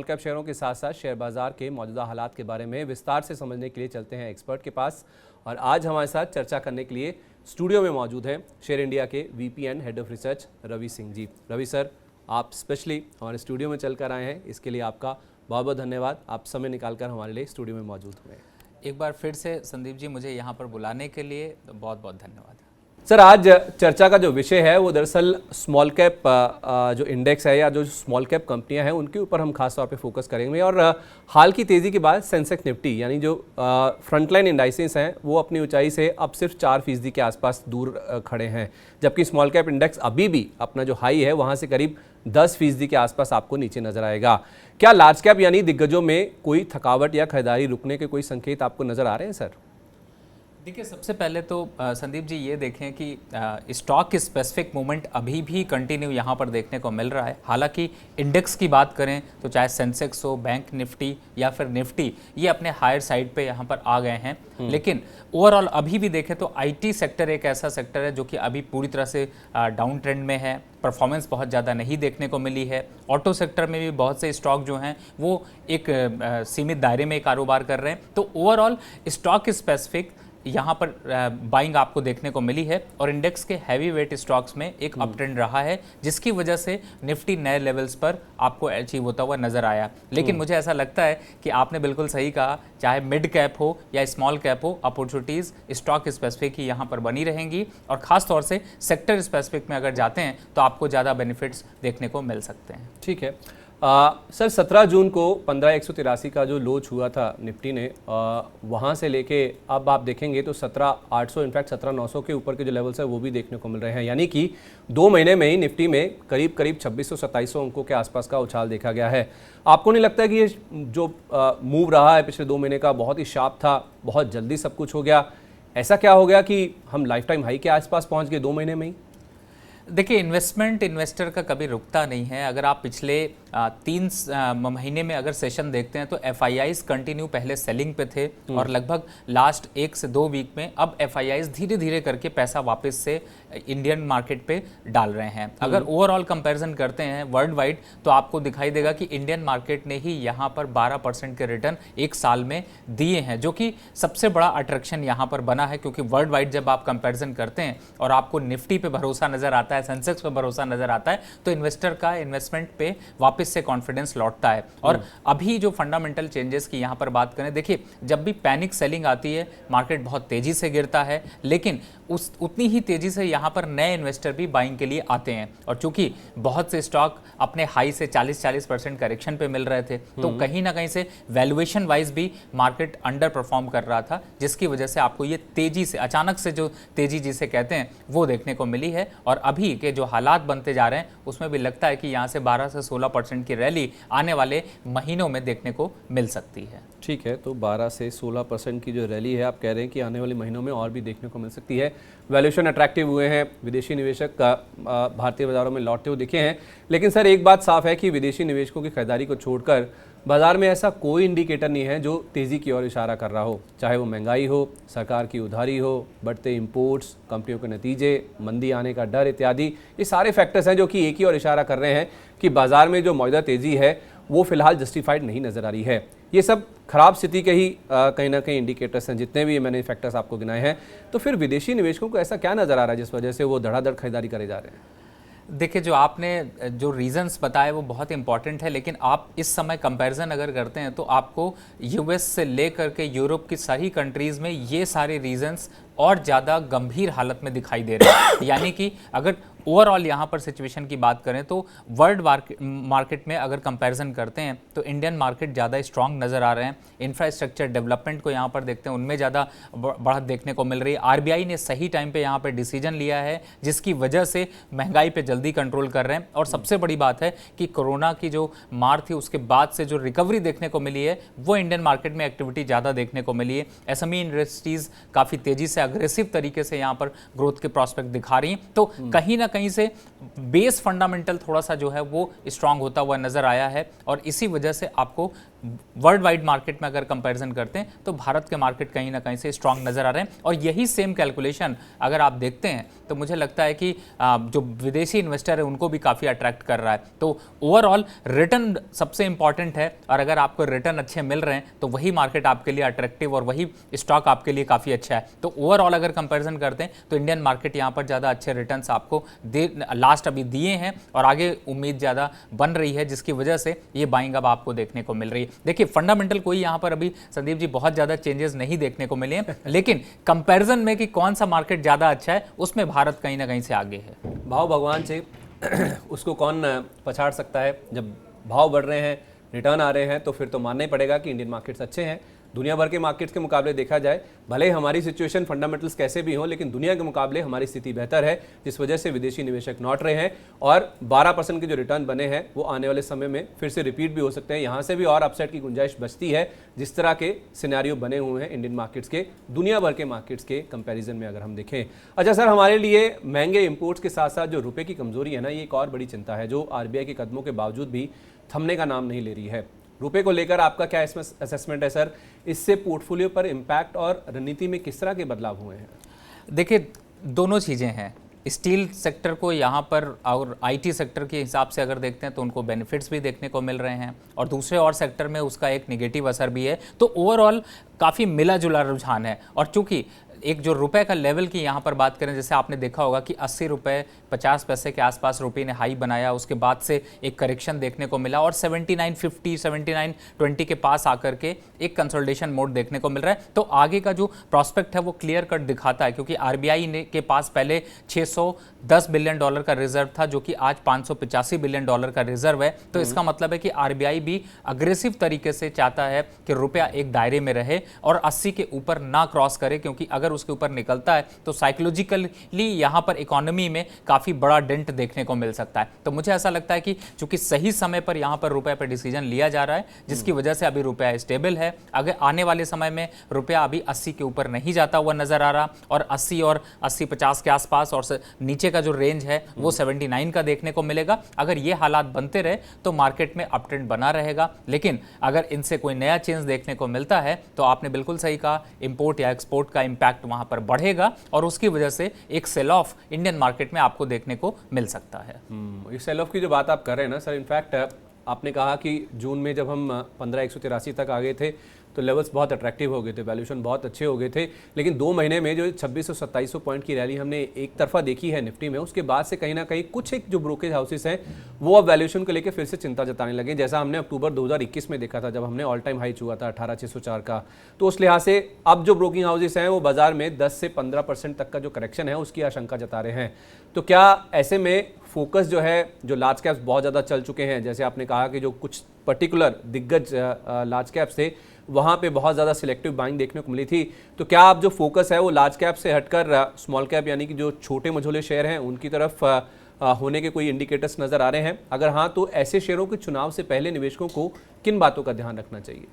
Cap शेयरों के साथ साथ शेयर बाजार के मौजूदा हालात के बारे में विस्तार से समझने के लिए चलते हैं एक्सपर्ट के पास। और आज हमारे साथ चर्चा करने के लिए स्टूडियो में मौजूद हैं शेयर इंडिया के VP and head of research Ravi Singh ji. Ravi sir, आप स्पेशली हमारे स्टूडियो में चलकर आए हैं, इसके लिए आपका बहुत बहुत धन्यवाद। आप समय निकालकर हमारे लिए स्टूडियो में मौजूद हुए। एक बार फिर से संदीप जी, मुझे यहाँ पर बुलाने के लिए बहुत बहुत धन्यवाद। सर, आज चर्चा का जो विषय है वो दरअसल स्मॉल कैप जो इंडेक्स है या जो स्मॉल कैप कंपनियां हैं उनके ऊपर हम खास तौर पे फोकस करेंगे। और हाल की तेज़ी के बाद सेंसेक्स निफ्टी यानी जो फ्रंटलाइन इंडाइसेस हैं वो अपनी ऊंचाई से अब सिर्फ 4% के आसपास दूर खड़े हैं, जबकि स्मॉल कैप इंडेक्स अभी भी अपना जो हाई है वहाँ से करीब 10% के आसपास आपको नीचे नजर आएगा। क्या लार्ज कैप यानी दिग्गजों में कोई थकावट या खरीदारी रुकने के कोई संकेत आपको नजर आ रहे हैं सर? देखिए, सबसे पहले तो संदीप जी ये देखें कि स्टॉक की स्पेसिफिक मूवमेंट अभी भी कंटिन्यू यहाँ पर देखने को मिल रहा है। हालांकि इंडेक्स की बात करें तो चाहे सेंसेक्स हो, बैंक निफ्टी या फिर निफ्टी, ये अपने हायर साइड पे यहाँ पर आ गए हैं। लेकिन ओवरऑल अभी भी देखें तो आईटी सेक्टर एक ऐसा सेक्टर है जो कि अभी पूरी तरह से डाउन ट्रेंड में है। परफॉर्मेंस बहुत ज़्यादा नहीं देखने को मिली है। ऑटो सेक्टर में भी बहुत से स्टॉक जो हैं वो एक सीमित दायरे में कारोबार कर रहे हैं। तो ओवरऑल स्टॉक स्पेसिफिक यहाँ पर बाइंग आपको देखने को मिली है और इंडेक्स के हैवी वेट स्टॉक्स में एक अप ट्रेंड रहा है, जिसकी वजह से निफ्टी नए लेवल्स पर आपको अचीव होता हुआ नजर आया। लेकिन मुझे ऐसा लगता है कि आपने बिल्कुल सही कहा, चाहे मिड कैप हो या स्मॉल कैप हो, अपॉर्चुनिटीज़ स्टॉक स्पेसिफिक ही यहाँ पर बनी रहेंगी। और ख़ास तौर से सेक्टर स्पेसिफिक में अगर जाते हैं तो आपको ज़्यादा बेनिफिट्स देखने को मिल सकते हैं। ठीक है सर, 17 जून को 15,183 का जो लो छुआ था निफ्टी ने, वहाँ से लेके अब आप देखेंगे तो 17,800 इनफैक्ट 17,900 के ऊपर के जो लेवल्स है वो भी देखने को मिल रहे हैं। यानी कि 2 महीने में ही निफ्टी में करीब 2600-2700 अंकों के आसपास का उछाल देखा गया है। आपको नहीं लगता है कि ये जो मूव रहा है पिछले 2 महीने का बहुत ही शार्प था, बहुत जल्दी सब कुछ हो गया? ऐसा क्या हो गया कि हम लाइफ टाइम हाई के आसपास पहुँच गए 2 महीने में ही? देखिए, इन्वेस्टर का कभी रुकता नहीं है। अगर आप पिछले 3 महीने में अगर सेशन देखते हैं तो FIIs कंटिन्यू पहले सेलिंग पे थे और लगभग लास्ट 1 से 2 वीक में अब FIIs धीरे धीरे करके पैसा वापस से इंडियन मार्केट पे डाल रहे हैं। अगर ओवरऑल कंपैरिजन करते हैं वर्ल्ड वाइड तो आपको दिखाई देगा कि इंडियन मार्केट ने ही यहाँ पर 12% के रिटर्न 1 साल में दिए हैं, जो कि सबसे बड़ा अट्रैक्शन यहाँ पर बना है। क्योंकि वर्ल्ड वाइड जब आप कंपेरिजन करते हैं और आपको निफ्टी पे भरोसा नजर आता है, सेंसेक्स पे भरोसा नजर आता है, तो इन्वेस्टर का इन्वेस्टमेंट पे वापस से कॉन्फिडेंस लौटता है। और अभी जो फंडामेंटल चेंजेस की यहाँ पर बात करें, देखिए जब भी पैनिक सेलिंग आती है मार्केट बहुत तेजी से गिरता है, लेकिन उतनी ही तेजी से यहाँ पर नए इन्वेस्टर भी बाइंग के लिए आते हैं। और चूंकि बहुत से स्टॉक अपने हाई से 40% करेक्शन पे मिल रहे थे, तो कहीं ना कहीं से वैल्यूएशन वाइज भी मार्केट अंडर परफॉर्म कर रहा था, जिसकी वजह से आपको ये तेजी से अचानक से जो तेजी जिसे कहते हैं वो देखने को मिली है। और अभी के जो हालात बनते जा रहे हैं उसमें भी लगता है कि यहाँ से 12 से 16% की रैली आने वाले महीनों में देखने को मिल सकती है। ठीक है, तो 12 से 16% की जो रैली है आप कह रहे हैं कि आने वाले महीनों में और भी देखने को मिल सकती है। वैल्यूएशन अट्रैक्टिव हुए हैं, विदेशी निवेशक भारतीय बाजारों में लौटते हुए दिखे हैं। लेकिन सर, एक बात साफ है कि विदेशी निवेशकों की खरीदारी को छोड़कर बाजार में ऐसा कोई इंडिकेटर नहीं है जो तेज़ी की ओर इशारा कर रहा हो, चाहे वो महंगाई हो, सरकार की उधारी हो, बढ़ते इंपोर्ट्स, कंपनियों के नतीजे, मंदी आने का डर इत्यादि। ये सारे फैक्टर्स हैं जो कि एक ही ओर इशारा कर रहे हैं कि बाजार में जो मौजूदा तेज़ी है वो फिलहाल जस्टिफाइड नहीं नज़र आ रही है। ये सब खराब स्थिति के ही कहीं ना कहीं इंडिकेटर्स हैं, जितने भी मैंने फैक्टर्स आपको गिनाए हैं। तो फिर विदेशी निवेशकों को ऐसा क्या नज़र आ रहा है जिस वजह से वो धड़ाधड़ खरीदारी करे जा रहे हैं? देखिए, जो आपने जो रीजंस बताए वो बहुत इंपॉर्टेंट है, लेकिन आप इस समय कंपैरिजन अगर करते हैं तो आपको US से लेकर के यूरोप की सारी कंट्रीज़ में ये सारे रीजंस और ज़्यादा गंभीर हालत में दिखाई दे रहे हैं। यानी कि अगर ओवरऑल यहाँ पर सिचुएशन की बात करें तो वर्ल्ड मार्केट में अगर कंपैरिजन करते हैं तो इंडियन मार्केट ज़्यादा स्ट्रांग नज़र आ रहे हैं। इंफ्रास्ट्रक्चर डेवलपमेंट को यहाँ पर देखते हैं, उनमें ज़्यादा बढ़त देखने को मिल रही है। RBI ने सही टाइम पे यहाँ पर डिसीजन लिया है, जिसकी वजह से महंगाई पे जल्दी कंट्रोल कर रहे हैं। और सबसे बड़ी बात है कि कोरोना की जो मार थी उसके बाद से जो रिकवरी देखने को मिली है वो इंडियन मार्केट में एक्टिविटी ज़्यादा देखने को मिली है। SME इंडस्ट्रीज़ काफ़ी तेज़ी से अग्रेसिव तरीके से यहाँ पर ग्रोथ के प्रॉस्पेक्ट दिखा रही हैं। तो कहीं ना कहीं से बेस फंडामेंटल थोड़ा सा जो है वो स्ट्रांग होता हुआ नजर आया है और इसी वजह से आपको वर्ल्ड वाइड मार्केट में अगर कंपैरिजन करते हैं तो भारत के मार्केट कहीं ना कहीं से स्ट्रांग नजर आ रहे हैं। और यही सेम कैलकुलेशन अगर आप देखते हैं तो मुझे लगता है कि जो विदेशी इन्वेस्टर है उनको भी काफ़ी अट्रैक्ट कर रहा है। तो ओवरऑल रिटर्न सबसे इंपॉर्टेंट है, और अगर आपको रिटर्न अच्छे मिल रहे हैं तो वही मार्केट आपके लिए अट्रैक्टिव और वही स्टॉक आपके लिए काफ़ी अच्छा है। तो ओवरऑल अगर कंपैरिजन करते हैं तो इंडियन मार्केट यहाँ पर ज़्यादा अच्छे रिटर्न्स आपको लास्ट अभी दिए हैं, और आगे उम्मीद ज़्यादा बन रही है, जिसकी वजह से ये बाइंग अब आपको देखने को मिल रही है। देखिए फंडामेंटल कोई यहाँ पर अभी संदीप जी बहुत ज़्यादा चेंजेस नहीं देखने को मिले हैं, लेकिन कंपैरिजन में कि कौन सा मार्केट ज़्यादा अच्छा है उसमें भारत कहीं ना कहीं से आगे है। भाव भगवान से उसको कौन पछाड़ सकता है। जब भाव बढ़ रहे हैं, रिटर्न आ रहे हैं, तो फिर तो मानना ही पड़ेगा कि इंडियन मार्केट्स अच्छे हैं। दुनिया भर के मार्केट्स के मुकाबले देखा जाए, भले ही हमारी सिचुएशन फंडामेंटल्स कैसे भी हों, लेकिन दुनिया के मुकाबले हमारी स्थिति बेहतर है, जिस वजह से विदेशी निवेशक लौट रहे हैं। और 12% के जो रिटर्न बने हैं वो आने वाले समय में फिर से रिपीट भी हो सकते हैं। यहाँ से भी और अपसाइड की गुंजाइश बचती है, जिस तरह के सिनेरियो बने हुए हैं इंडियन मार्केट्स के दुनिया भर के मार्केट्स के कंपैरिजन में अगर हम देखें। अच्छा सर, हमारे लिए महंगे इंपोर्ट्स के साथ साथ जो रुपये की कमजोरी है ना, ये एक और बड़ी चिंता है, जो आरबीआई के कदमों के बावजूद भी थमने का नाम नहीं ले रही है। रुपए को लेकर आपका क्या इसमें असेसमेंट है सर? इससे पोर्टफोलियो पर इम्पैक्ट और रणनीति में किस तरह के बदलाव हुए हैं? देखिए दोनों चीज़ें हैं। स्टील सेक्टर को यहाँ पर और आईटी सेक्टर के हिसाब से अगर देखते हैं तो उनको बेनिफिट्स भी देखने को मिल रहे हैं, और दूसरे और सेक्टर में उसका एक नेगेटिव असर भी है। तो ओवरऑल काफ़ी मिला जुला रुझान है। और चूंकि एक जो रुपए का लेवल की यहाँ पर बात करें, जैसे आपने देखा होगा कि 80 रुपये 50 पैसे के आसपास रुपये ने हाई बनाया, उसके बाद से एक करेक्शन देखने को मिला और 79.50 79.20 के पास आकर के एक कंसोलिडेशन मोड देखने को मिल रहा है। तो आगे का जो प्रॉस्पेक्ट है वो क्लियर कट दिखाता है, क्योंकि आरबीआई ने के पास पहले $610 बिलियन का रिजर्व था, जो कि आज $585 बिलियन का रिजर्व है। तो इसका मतलब है कि आरबीआई भी अग्रेसिव तरीके से चाहता है कि रुपया एक दायरे में रहे और 80 के ऊपर ना क्रॉस करे, क्योंकि अगर उसके ऊपर निकलता है तो साइकोलॉजिकली यहां पर इकोनॉमी में काफी बड़ा डेंट देखने को मिल सकता है। तो मुझे ऐसा लगता है कि चूंकि सही समय पर यहां पर रुपए पर डिसीजन लिया जा रहा है, जिसकी वजह से अभी रुपया स्टेबल है। अगर आने वाले समय में रुपया अभी 80 के ऊपर नहीं जाता हुआ नजर आ रहा, और 80 और 80-50 के आसपास, और नीचे का जो रेंज है वो 79 का देखने को मिलेगा। अगर ये हालात बनते रहे तो मार्केट में अप ट्रेंड बना रहेगा। लेकिन अगर इनसे कोई नया चेंज देखने को मिलता है तो आपने बिल्कुल सही कहा, इंपोर्ट या एक्सपोर्ट का इंपैक्ट वहां पर बढ़ेगा, और उसकी वजह से एक सेल ऑफ इंडियन मार्केट में आपको देखने को मिल सकता है। इस सेल ऑफ की जो बात आप कर रहे हैं ना सर, इनफैक्ट आपने कहा कि जून में जब हम 15,183 तक आ गए थे तो लेवल्स बहुत अट्रैक्टिव हो गए थे, वैल्यूएशन बहुत अच्छे हो गए थे। लेकिन 2 महीने में जो 2600-2700 पॉइंट की रैली हमने एक तरफा देखी है निफ्टी में, उसके बाद से कहीं ना कहीं कुछ एक जो ब्रोकेज हाउसेस हैं वो अब वैल्यूएशन को लेकर फिर से चिंता जताने लगे, जैसा हमने अक्टूबर 2021 में देखा था जब हमने ऑल टाइम हाई छुआ था 18,604 का। तो उस लिहाज से अब जो ब्रोकिंग हाउसेस हैं वो बाजार में 10 से 15% तक का जो करेक्शन है उसकी आशंका जता रहे हैं। तो क्या ऐसे में फोकस जो है, जो लार्ज कैप्स बहुत ज़्यादा चल चुके हैं, जैसे आपने कहा कि जो कुछ पर्टिकुलर दिग्गज लार्ज कैप्स थे वहाँ पे बहुत ज़्यादा सिलेक्टिव बाइंग देखने को मिली थी, तो क्या आप जो फोकस है वो लार्ज कैप से हटकर स्मॉल कैप यानी कि जो छोटे मझोले शेयर हैं उनकी तरफ होने के कोई इंडिकेटर्स नज़र आ रहे हैं? अगर हाँ, तो ऐसे शेयरों के चुनाव से पहले निवेशकों को किन बातों का ध्यान रखना चाहिए?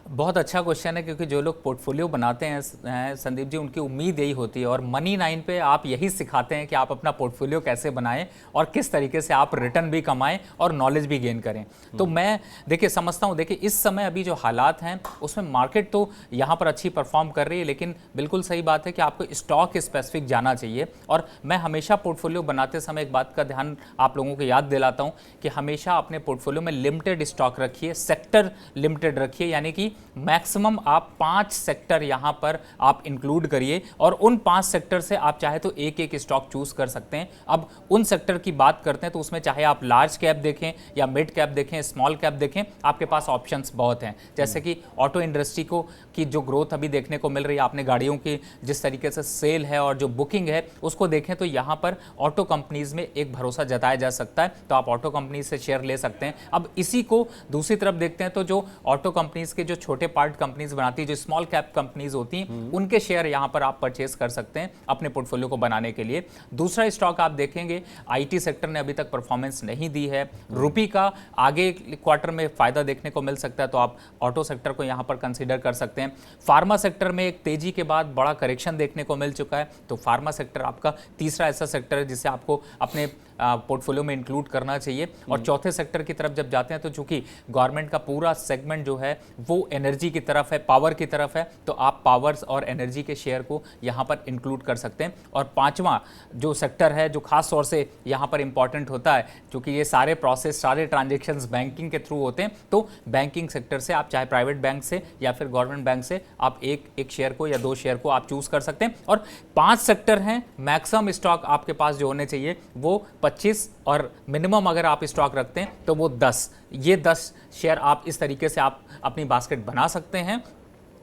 बहुत अच्छा क्वेश्चन है, क्योंकि जो लोग पोर्टफोलियो बनाते हैं संदीप जी, उनकी उम्मीद यही होती है, और मनी 9 पे आप यही सिखाते हैं कि आप अपना पोर्टफोलियो कैसे बनाएं और किस तरीके से आप रिटर्न भी कमाएं और नॉलेज भी गेन करें। तो मैं देखिए समझता हूं, देखिए इस समय अभी जो हालात हैं उसमें मार्केट तो यहाँ पर अच्छी परफॉर्म कर रही है, लेकिन बिल्कुल सही बात है कि आपको स्टॉक स्पेसिफिक जाना चाहिए। और मैं हमेशा पोर्टफोलियो बनाते समय एक बात का ध्यान आप लोगों को याद दिलाता हूँ कि हमेशा अपने पोर्टफोलियो में लिमिटेड स्टॉक रखिए, सेक्टर लिमिटेड रखिए, यानी कि मैक्सिमम आप 5 सेक्टर यहां पर आप इंक्लूड करिए, और उन 5 सेक्टर से आप चाहे तो एक एक स्टॉक चूज कर सकते हैं। अब उन सेक्टर की बात करते हैं तो उसमें चाहे आप लार्ज कैप देखें या मिड कैप देखें, स्मॉल कैप देखें, आपके पास ऑप्शंस बहुत हैं। जैसे कि ऑटो इंडस्ट्री की जो ग्रोथ अभी देखने को मिल रही है, आपने गाड़ियों की जिस तरीके से सेल है और जो बुकिंग है उसको देखें तो यहाँ पर ऑटो कंपनीज में एक भरोसा जताया जा सकता है, तो आप ऑटो कंपनीज से शेयर ले सकते हैं। अब इसी को दूसरी तरफ देखते हैं तो जो ऑटो कंपनीज के जो छोटे पार्ट कंपनीज बनाती है, जो स्मॉल कैप कंपनीज होती हैं, उनके शेयर यहां पर आप परचेस कर सकते हैं अपने पोर्टफोलियो को बनाने के लिए। दूसरा स्टॉक आप देखेंगे, आईटी सेक्टर ने अभी तक परफॉर्मेंस नहीं दी है, रुपी का आगे क्वार्टर में फायदा देखने को मिल सकता है, तो आप ऑटो सेक्टर को यहां पर कंसीडर कर सकते हैं। फार्मा सेक्टर में एक तेजी के बाद बड़ा करेक्शन देखने को मिल चुका है, तो फार्मा सेक्टर आपका तीसरा ऐसा सेक्टर है जिसे आपको अपने पोर्टफोलियो में इंक्लूड करना चाहिए। और चौथे सेक्टर की तरफ जब जाते हैं तो चूंकि गवर्नमेंट का पूरा सेगमेंट जो है वो एनर्जी की तरफ है, पावर की तरफ है, तो आप पावर्स और एनर्जी के शेयर को यहाँ पर इंक्लूड कर सकते हैं। और पांचवा जो सेक्टर है जो खास तौर से यहाँ पर इंपॉर्टेंट होता है, क्योंकि ये सारे प्रोसेस, सारे ट्रांजेक्शंस बैंकिंग के थ्रू होते हैं, तो बैंकिंग सेक्टर से आप चाहे प्राइवेट बैंक से या फिर गवर्नमेंट बैंक से आप एक शेयर को या 2 शेयर को आप चूज कर सकते हैं। और 5 सेक्टर हैं, मैक्सिमम स्टॉक आपके पास जो होने चाहिए वो 25 और मिनिमम अगर आप स्टॉक रखते हैं तो वो 10। ये 10 शेयर आप इस तरीके से आप अपनी बास्केट बना सकते हैं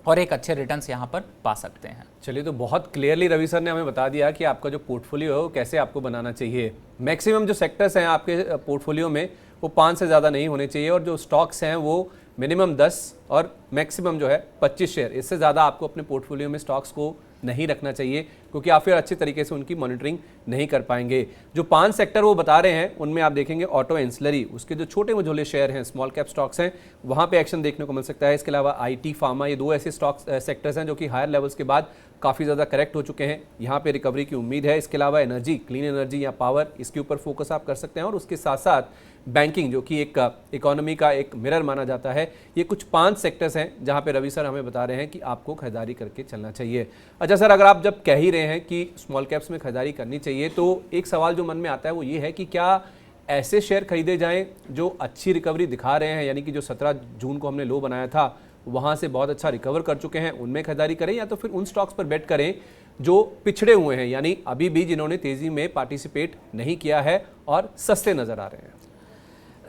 और एक अच्छे रिटर्न्स यहाँ पर पा सकते हैं। चलिए, तो बहुत क्लियरली रवि सर ने हमें बता दिया कि आपका जो पोर्टफोलियो है वो कैसे आपको बनाना चाहिए। मैक्सिमम जो सेक्टर्स हैं आपके पोर्टफोलियो में वो 5 से ज़्यादा नहीं होने चाहिए, और जो स्टॉक्स हैं वो मिनिमम 10 और मैक्सिमम जो है 25 शेयर, इससे ज़्यादा आपको अपने पोर्टफोलियो में स्टॉक्स को नहीं रखना चाहिए, क्योंकि आप फिर अच्छे तरीके से उनकी मॉनिटरिंग नहीं कर पाएंगे। जो 5 सेक्टर वो बता रहे हैं उनमें आप देखेंगे ऑटो एंसिलरी, उसके जो छोटे मझोले शेयर हैं, स्मॉल कैप स्टॉक्स हैं, वहाँ पे एक्शन देखने को मिल सकता है। इसके अलावा IT, फार्मा, ये 2 ऐसे स्टॉक्स सेक्टर्स हैं जो कि हायर लेवल्स के बाद काफ़ी ज़्यादा करेक्ट हो चुके हैं, यहाँ पे रिकवरी की उम्मीद है। इसके अलावा एनर्जी, क्लीन एनर्जी या पावर, इसके ऊपर फोकस आप कर सकते हैं। और उसके साथ साथ बैंकिंग, जो कि एक इकोनॉमी का एक मिरर माना जाता है। ये कुछ 5 सेक्टर्स हैं जहाँ पे रवि सर हमें बता रहे हैं कि आपको खरीदारी करके चलना चाहिए। अच्छा सर, अगर आप जब कह ही रहे हैं कि स्मॉल कैप्स में खरीदारी करनी चाहिए, तो एक सवाल जो मन में आता है वो ये है कि क्या ऐसे शेयर खरीदे जाएं जो अच्छी रिकवरी दिखा रहे हैं, यानी कि जो 17 जून को हमने लो बनाया था वहाँ से बहुत अच्छा रिकवर कर चुके हैं, उनमें खरीदारी करें, या तो फिर उन स्टॉक्स पर बेट करें जो पिछड़े हुए हैं, यानी अभी भी जिन्होंने तेज़ी में पार्टिसिपेट नहीं किया है और सस्ते नज़र आ रहे हैं?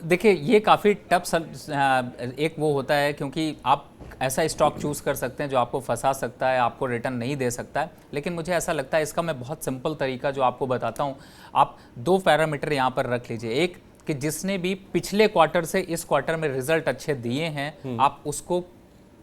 देखिए, ये काफ़ी टफ एक वो होता है, क्योंकि आप ऐसा स्टॉक चूज़ कर सकते हैं जो आपको फंसा सकता है, आपको रिटर्न नहीं दे सकता है। लेकिन मुझे ऐसा लगता है इसका मैं बहुत सिंपल तरीका जो आपको बताता हूँ। आप 2 पैरामीटर यहाँ पर रख लीजिए। एक कि जिसने भी पिछले क्वार्टर से इस क्वार्टर में रिजल्ट अच्छे दिए हैं, आप उसको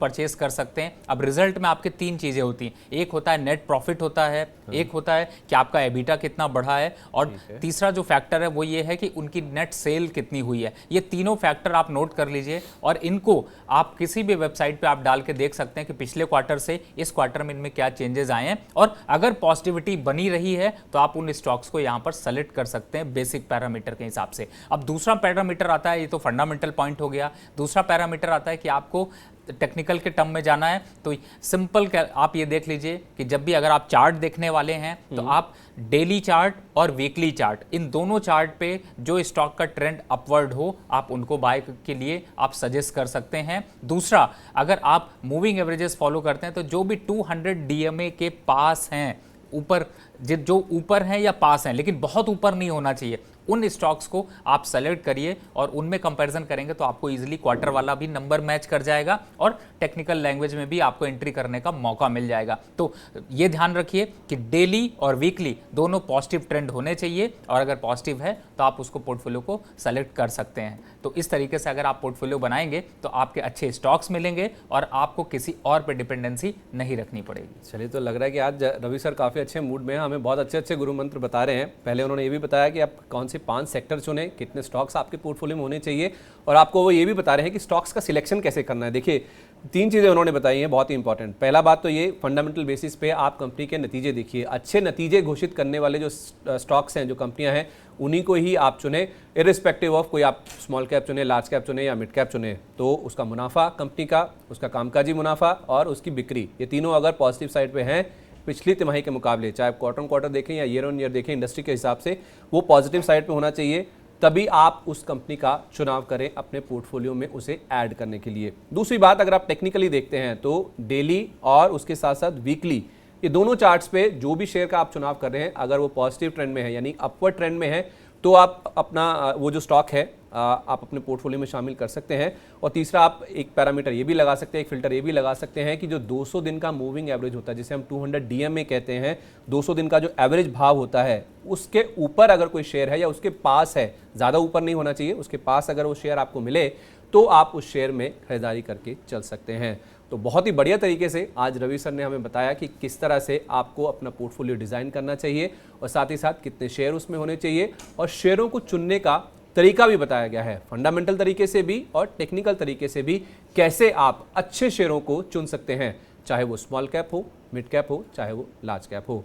परचेस कर सकते हैं। अब रिजल्ट में आपके 3 चीज़ें होती हैं। एक होता है नेट प्रॉफिट होता है, एक होता है कि आपका एबिटा कितना बढ़ा है, और तीसरा जो फैक्टर है वो ये है कि उनकी नेट सेल कितनी हुई है। ये तीनों फैक्टर आप नोट कर लीजिए, और इनको आप किसी भी वेबसाइट पे आप डाल के देख सकते हैं कि पिछले क्वार्टर से इस क्वार्टर में इनमें क्या चेंजेस आए हैं, और अगर पॉजिटिविटी बनी रही है तो आप उन स्टॉक्स को यहाँ पर सेलेक्ट कर सकते हैं बेसिक पैरामीटर के हिसाब से। अब दूसरा पैरामीटर आता है, ये तो फंडामेंटल पॉइंट हो गया। दूसरा पैरामीटर आता है कि आपको टेक्निकल के टर्म में जाना है, तो सिंपल आप ये देख लीजिए कि जब भी अगर आप चार्ट देखने वाले हैं तो आप डेली चार्ट और वीकली चार्ट, इन दोनों चार्ट पे जो स्टॉक का ट्रेंड अपवर्ड हो आप उनको बाय के लिए आप सजेस्ट कर सकते हैं। दूसरा, अगर आप मूविंग एवरेजेस फॉलो करते हैं तो जो भी 200 DMA के पास हैं, ऊपर जो ऊपर हैं या पास हैं लेकिन बहुत ऊपर नहीं होना चाहिए, उन स्टॉक्स को आप सेलेक्ट करिए और उनमें कंपैरिजन करेंगे तो आपको इजीली क्वार्टर वाला भी नंबर मैच कर जाएगा और टेक्निकल लैंग्वेज में भी आपको एंट्री करने का मौका मिल जाएगा। तो ये ध्यान रखिए कि डेली और वीकली दोनों पॉजिटिव ट्रेंड होने चाहिए, और अगर पॉजिटिव है तो आप उसको पोर्टफोलियो को सेलेक्ट कर सकते हैं। तो इस तरीके से अगर आप पोर्टफोलियो बनाएंगे तो आपके अच्छे स्टॉक्स मिलेंगे और आपको किसी और पर डिपेंडेंसी नहीं रखनी पड़ेगी। चलिए, तो लग रहा है कि आज रवि सर काफ़ी अच्छे मूड में हैं, हमें बहुत अच्छे अच्छे गुरु मंत्र बता रहे हैं। पहले उन्होंने ये भी बताया कि आप कौन से 5 सेक्टर चुने, कितने स्टॉक्स आपके पोर्टफोलियो में होने चाहिए, और आपको वो ये भी बता रहे हैं कि स्टॉक्स का सिलेक्शन कैसे करना है। देखिए, 3 चीज़ें उन्होंने बताई हैं बहुत ही इंपॉर्टेंट। पहला बात तो ये, फंडामेंटल बेसिस पे आप कंपनी के नतीजे देखिए, अच्छे नतीजे घोषित करने वाले जो स्टॉक्स हैं, जो कंपनियां हैं, उन्हीं को ही आप चुने, इरिस्पेक्टिव ऑफ कोई आप स्मॉल कैप चुने, लार्ज कैप चुने या मिड कैप चुने। तो उसका मुनाफा कंपनी का, उसका कामकाजी मुनाफा और उसकी बिक्री, ये तीनों अगर पॉजिटिव साइड पे हैं पिछली तिमाही के मुकाबले, चाहे आप क्वार्टर ऑन क्वार्टर देखें या ईयर ऑन ईयर देखें, इंडस्ट्री के हिसाब से वो पॉजिटिव साइड पे होना चाहिए, तभी आप उस कंपनी का चुनाव करें अपने पोर्टफोलियो में उसे ऐड करने के लिए। दूसरी बात, अगर आप टेक्निकली देखते हैं तो डेली और उसके साथ साथ वीकली, ये दोनों चार्ट्स पे जो भी शेयर का आप चुनाव कर रहे हैं, अगर वो पॉजिटिव ट्रेंड में है यानी अपवर्ड ट्रेंड में है, तो आप अपना वो जो स्टॉक है आप अपने पोर्टफोलियो में शामिल कर सकते हैं। और तीसरा, आप एक पैरामीटर ये भी लगा सकते हैं, एक फिल्टर ये भी लगा सकते हैं कि जो 200 दिन का मूविंग एवरेज होता है, जिसे हम 200 DMA कहते हैं, 200 दिन का जो एवरेज भाव होता है, उसके ऊपर अगर कोई शेयर है या उसके पास है, ज़्यादा ऊपर नहीं होना चाहिए, उसके पास अगर वो शेयर आपको मिले तो आप उस शेयर में खरीदारी करके चल सकते हैं। तो बहुत ही बढ़िया तरीके से आज रवि सर ने हमें बताया कि किस तरह से आपको अपना पोर्टफोलियो डिज़ाइन करना चाहिए और साथ ही साथ कितने शेयर उसमें होने चाहिए, और शेयरों को चुनने का तरीका भी बताया गया है, फंडामेंटल तरीके से भी और टेक्निकल तरीके से भी, कैसे आप अच्छे शेयरों को चुन सकते हैं, चाहे वो स्मॉल कैप हो, मिड कैप हो, चाहे वो लार्ज कैप हो।